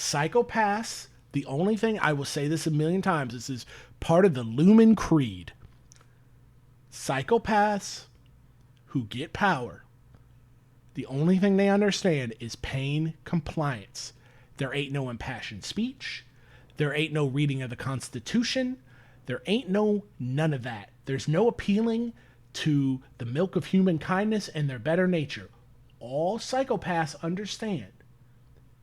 Psychopaths, the only thing, I will say this a million times, this is part of the Lumen Creed. Psychopaths who get power, the only thing they understand is pain compliance. There ain't no impassioned speech. There ain't no reading of the Constitution. There ain't no none of that. There's no appealing to the milk of human kindness and their better nature. All psychopaths understand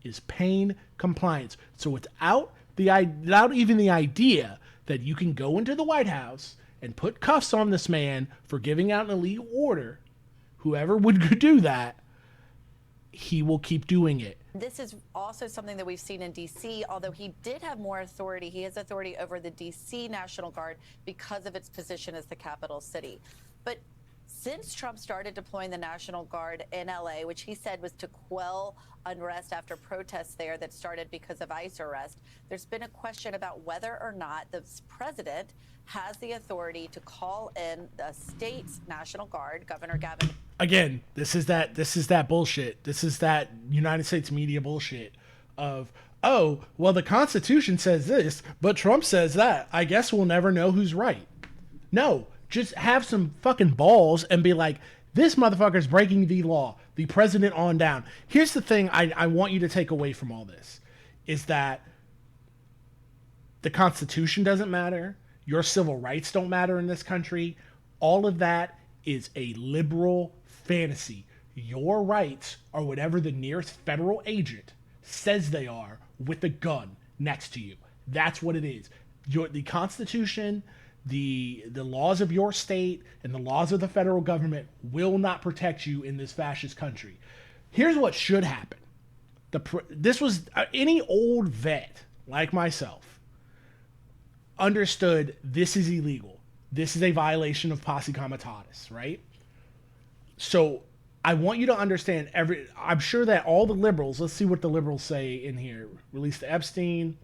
is pain compliance. So without even the idea that you can go into the White House and put cuffs on this man for giving out an illegal order, whoever would do that, he will keep doing it. This is also something that we've seen in D.C., although he did have more authority. He has authority over the D.C. National Guard because of its position as the capital city. But since Trump started deploying the National Guard in L.A., which he said was to quell unrest after protests there that started because of ICE arrest, there's been a question about whether or not the president has the authority to call in the state's National Guard. Governor Gavin. Again, this is that bullshit. This is that United States media bullshit of, oh, well, the Constitution says this, but Trump says that. I guess we'll never know who's right. No, just have some fucking balls and be like, this motherfucker's breaking the law. The president on down. Here's the thing I want you to take away from all this is that the Constitution doesn't matter. Your civil rights don't matter in this country. All of that is a liberal fantasy. Your rights are whatever the nearest federal agent says they are with a gun next to you. That's what it is. The Constitution, the laws of your state, and the laws of the federal government will not protect you in this fascist country. Here's what should happen. This was any old vet like myself understood this is illegal. This is a violation of Posse Comitatus, right? So I want you to understand I'm sure that all the liberals, let's see what the liberals say in here. Release the Epstein.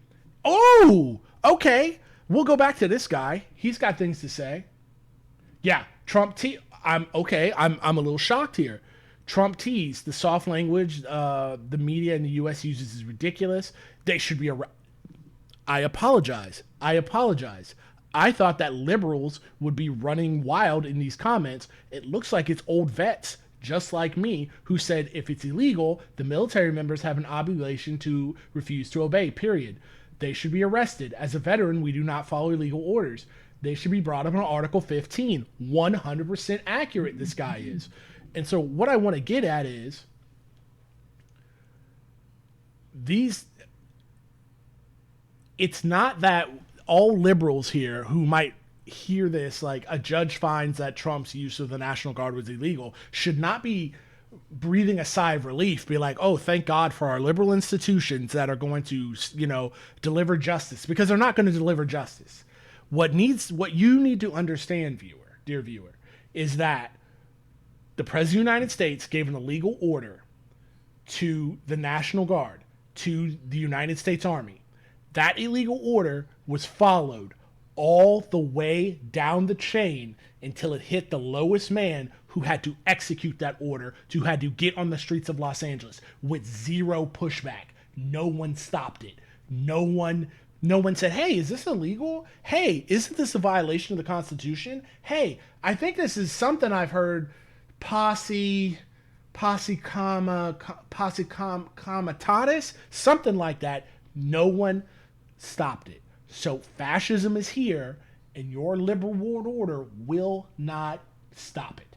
Oh, okay. We'll go back to this guy. He's got things to say. Yeah, Trump I'm a little shocked here. Trump teased the soft language the media in the U.S. uses is ridiculous. They should be I apologize. I thought that liberals would be running wild in these comments. It looks like it's old vets, just like me, who said if it's illegal, the military members have an obligation to refuse to obey, period. They should be arrested. As a veteran, we do not follow illegal orders. They should be brought up on Article 15. 100% accurate this guy is. And so what I want to get at is it's not that all liberals here who might hear this, like a judge finds that Trump's use of the National Guard was illegal, should not be breathing a sigh of relief, be like, oh, thank God for our liberal institutions that are going to, deliver justice, because they're not going to deliver justice. What you need to understand, dear viewer, is that the President of the United States gave an illegal order to the National Guard, to the United States Army. That illegal order was followed all the way down the chain until it hit the lowest man who had to execute that order, who had to get on the streets of Los Angeles with zero pushback. No one stopped it. No one said, hey, is this illegal? Hey, isn't this a violation of the Constitution? Hey, I think this is something I've heard Posse Comitatus, something like that. No one stopped it. So fascism is here, and your liberal world order will not stop it.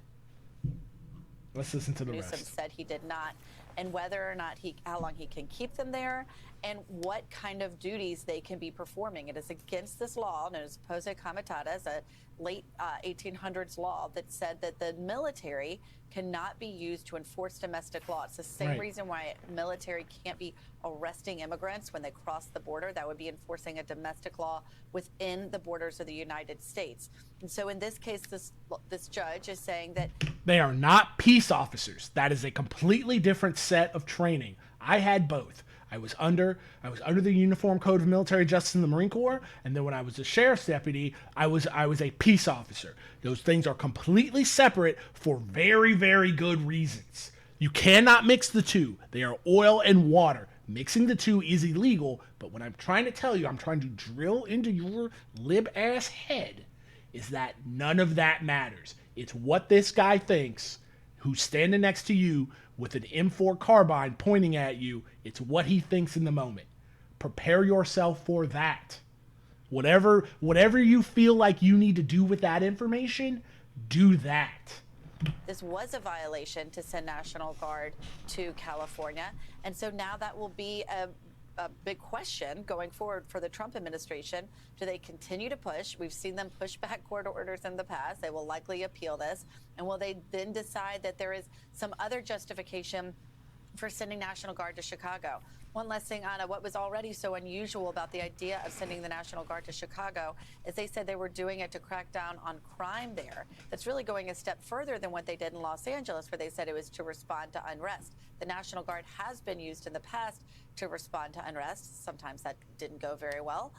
Let's listen to the Newsom rest. Said he did not, and whether or not how long he can keep them there, and what kind of duties they can be performing. It is against this law known as Posse Comitatus, a late 1800s law that said that the military cannot be used to enforce domestic law. It's the same reason why military can't be arresting immigrants when they cross the border. That would be enforcing a domestic law within the borders of the United States. And so in this case, this judge is saying that they are not peace officers. That is a completely different set of training. I had both. I was under the Uniform Code of Military Justice in the Marine Corps, and then when I was a sheriff's deputy, I was a peace officer. Those things are completely separate for very, very good reasons. You cannot mix the two. They are oil and water. Mixing the two is illegal, but what I'm trying to tell you, I'm trying to drill into your lib-ass head, is that none of that matters. It's what this guy thinks, who's standing next to you with an M4 carbine pointing at you. It's what he thinks in the moment. Prepare yourself for that. Whatever you feel like you need to do with that information, do that. This was a violation to send National Guard to California. And so now that will be a big question going forward for the Trump administration. Do they continue to push? We've seen them push back court orders in the past. They will likely appeal this. And will they then decide that there is some other justification for sending National Guard to Chicago? One last thing, Anna, what was already so unusual about the idea of sending the National Guard to Chicago is they said they were doing it to crack down on crime there. That's really going a step further than what they did in Los Angeles, where they said it was to respond to unrest. The National Guard has been used in the past to respond to unrest. Sometimes that didn't go very well,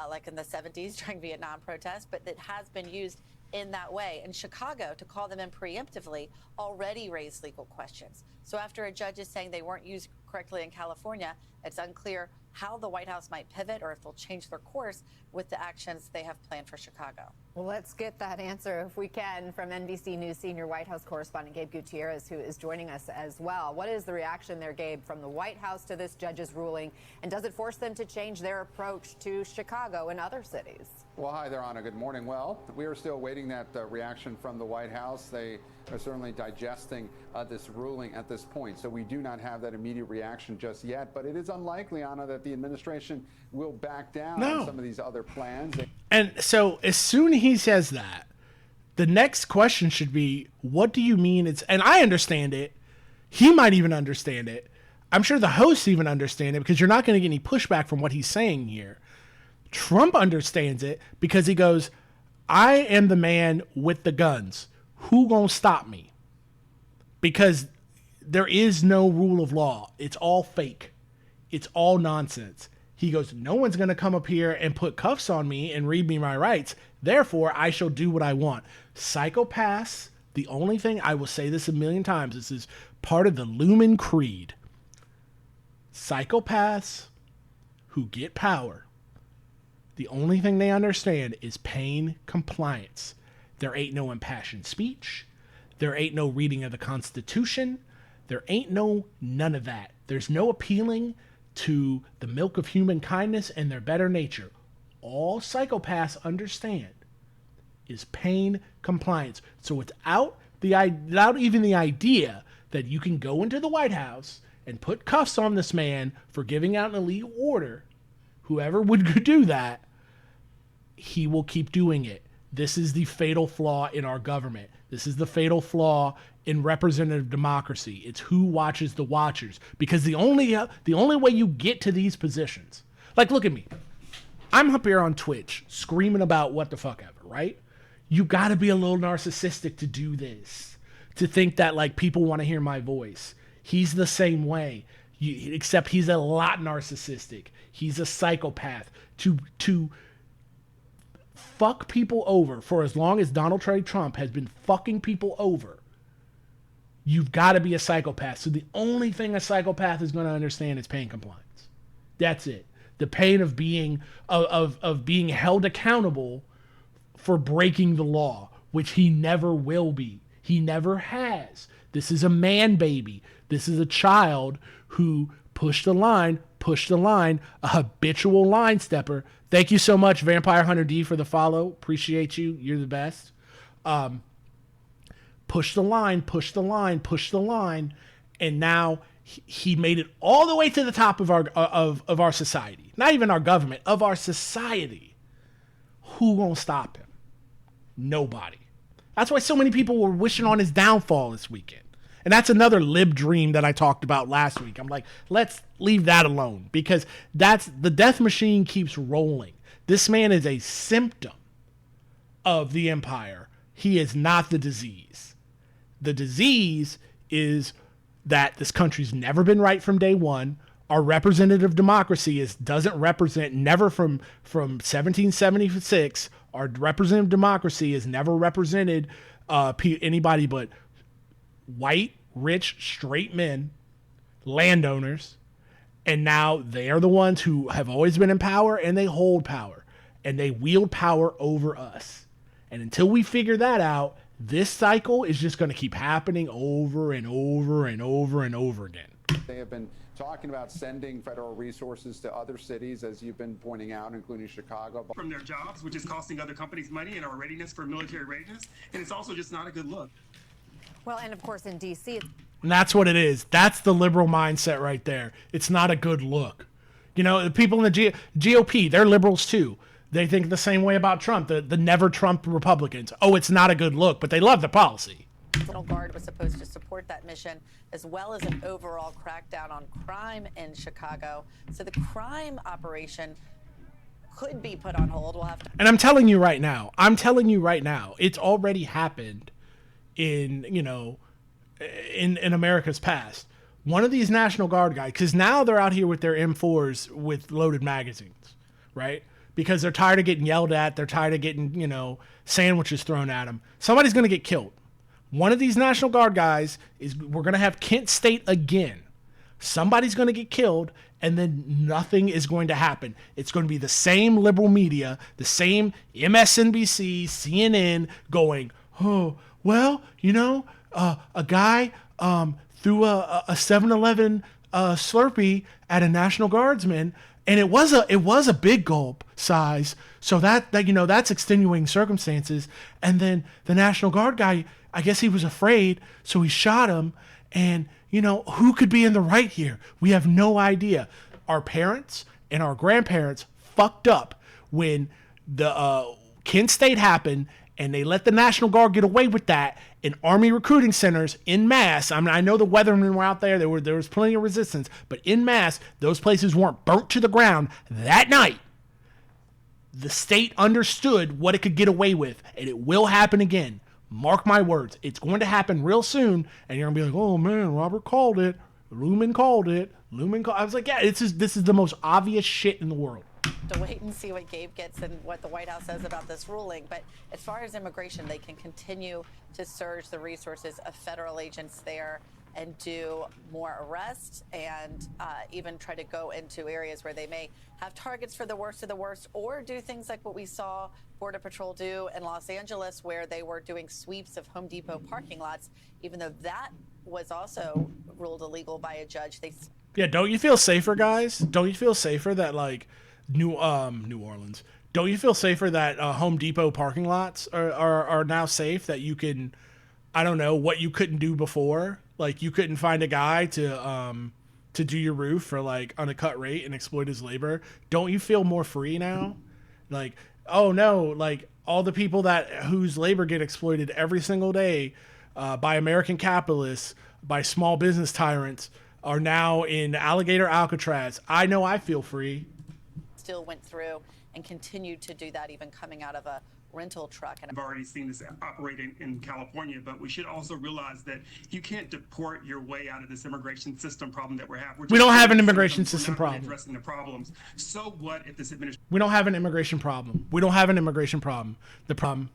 like in the 70s during Vietnam protests, but it has been used in that way. And Chicago, to call them in preemptively, already raised legal questions. So after a judge is saying they weren't used correctly in California, it's unclear how the White House might pivot or if they'll change their course with the actions they have planned for Chicago. Well, let's get that answer, if we can, from NBC News senior White House correspondent Gabe Gutierrez, who is joining us as well. What is the reaction there, Gabe, from the White House to this judge's ruling? And does it force them to change their approach to Chicago and other cities? Well, hi there, Anna. Good morning. Well, we are still waiting that reaction from the White House. They are certainly digesting this ruling at this point. So we do not have that immediate reaction just yet. But it is unlikely, Anna, that the administration will back down on some of these other plans. And so as soon as he says that, the next question should be, what do you mean it's... And I understand it. He might even understand it. I'm sure the hosts even understand it, because you're not going to get any pushback from what he's saying here. Trump understands it because he goes, I am the man with the guns. Who gonna stop me? Because there is no rule of law. It's all fake. It's all nonsense. He goes, no one's gonna come up here and put cuffs on me and read me my rights. Therefore, I shall do what I want. Psychopaths, the only thing, I will say this a million times, this is part of the Lumen Creed. Psychopaths who get power, the only thing they understand is pain compliance. There ain't no impassioned speech. There ain't no reading of the Constitution. There ain't no none of that. There's no appealing to the milk of human kindness and their better nature. All psychopaths understand is pain compliance. So without even the idea that you can go into the White House and put cuffs on this man for giving out an illegal order, whoever would do that, he will keep doing it. This is the fatal flaw in our government. This is the fatal flaw in representative democracy. It's who watches the watchers. Because the only way you get to these positions, like, look at me. I'm up here on Twitch screaming about what the fuck ever, right? You got to be a little narcissistic to do this, to think that like people want to hear my voice. He's the same way, except he's a lot narcissistic. He's a psychopath. To fuck people over for as long as Donald Trump has been fucking people over, you've got to be a psychopath. So the only thing a psychopath is going to understand is pain compliance. That's it. The pain of being being held accountable for breaking the law, which he never will be. He never has. This is a man baby. This is a child who pushed the line, a habitual line stepper. Thank you so much, Vampire Hunter D, for the follow. Appreciate you. You're the best. Push the line, and now he made it all the way to the top of our society. Not even our government, of our society. Who gonna stop him? Nobody. That's why so many people were wishing on his downfall this weekend. And that's another lib dream that I talked about last week. I'm like, let's leave that alone, because the death machine keeps rolling. This man is a symptom of the empire. He is not the disease. The disease is that this country's never been right from day one. Our representative democracy doesn't represent, never from 1776. Our representative democracy has never represented anybody but white, rich, straight men, landowners, And now they are the ones who have always been in power, and they hold power, and they wield power over us. And until we figure that out, this cycle is just going to keep happening over and over and over and over again. They have been talking about sending federal resources to other cities, as you've been pointing out, including Chicago. From their jobs, which is costing other companies money and our readiness for military readiness. And it's also just not a good look. Well, and of course in D.C. And that's what it is. That's the liberal mindset right there. It's not a good look. You know, the people in the GOP, they're liberals too. They think the same way about Trump, the never Trump Republicans. Oh, it's not a good look, but they love the policy. The National Guard was supposed to support that mission, as well as an overall crackdown on crime in Chicago. So the crime operation could be put on hold. We'll have to. And I'm telling you right now, it's already happened in, you know, in America's past. One of these National Guard guys, because now they're out here with their M4s with loaded magazines, right? Because they're tired of getting yelled at. They're tired of getting, you know, sandwiches thrown at them. Somebody's going to get killed. One of these National Guard guys we're going to have Kent State again. Somebody's going to get killed, and then nothing is going to happen. It's going to be the same liberal media, the same MSNBC, CNN going, oh, well, you know, a guy threw a 7-Eleven Slurpee at a National Guardsman, and it was a big gulp size, so that you know, that's extenuating circumstances. And then the National Guard guy, I guess he was afraid, so he shot him. And you know, who could be in the right here? We have no idea. Our parents and our grandparents fucked up when the Kent State happened, and they let the National Guard get away with that in Army recruiting centers in mass. I mean, I know the weathermen were out there. There was plenty of resistance, but in mass, those places weren't burnt to the ground that night. The state understood what it could get away with, and it will happen again. Mark my words. It's going to happen real soon, and you're going to be like, oh, man, Robert called it. Lumen called it. I was like, yeah, this is the most obvious shit in the world. To wait and see what Gabe gets and what the White House says about this ruling. But as far as immigration, they can continue to surge the resources of federal agents there and do more arrests and even try to go into areas where they may have targets for the worst of the worst, or do things like what we saw Border Patrol do in Los Angeles, where they were doing sweeps of Home Depot parking lots, even though that was also ruled illegal by a judge. Yeah, don't you feel safer, guys? Don't you feel safer that, like, New Orleans, don't you feel safer that Home Depot parking lots are now safe, that you can, I don't know, what you couldn't do before? Like, you couldn't find a guy to do your roof for, like, on a cut rate and exploit his labor. Don't you feel more free now? Like, oh no, like, all the people whose labor get exploited every single day by American capitalists, by small business tyrants, are now in Alligator Alcatraz. I know I feel free. Still went through and continued to do that, even coming out of a rental truck. And I've already seen this operate in California, but we should also realize that you can't deport your way out of this immigration system problem that we're having. We don't have an immigration system really problem. Addressing the problems. So what if this administration? We don't have an immigration problem. The problem,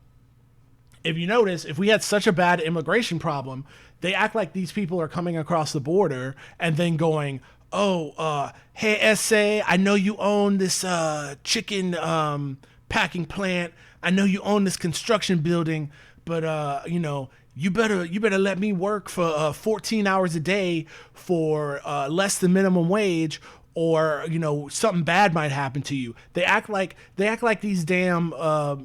if you notice, if we had such a bad immigration problem, they act like these people are coming across the border and then going, oh, hey, SA, I know you own this chicken packing plant. I know you own this construction building, but you know, you better let me work for 14 hours a day for less than minimum wage, or you know, something bad might happen to you. They act like these damn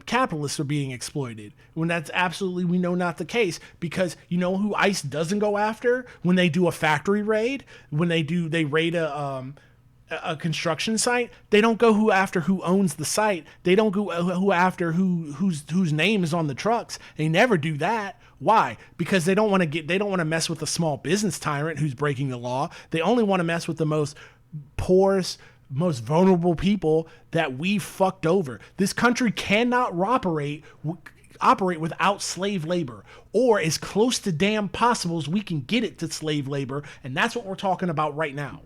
capitalists are being exploited, when that's absolutely, we know, not the case. Because you know who ICE doesn't go after when they do a factory raid, when they raid a construction site? They don't go after who owns the site. They don't go after whose name is on the trucks. They never do that. Why? Because they don't want to mess with a small business tyrant who's breaking the law. They only want to mess with the most poorest, most vulnerable people that we fucked over. This country cannot operate without slave labor, or as close to damn possible as we can get it to slave labor, and that's what we're talking about right now.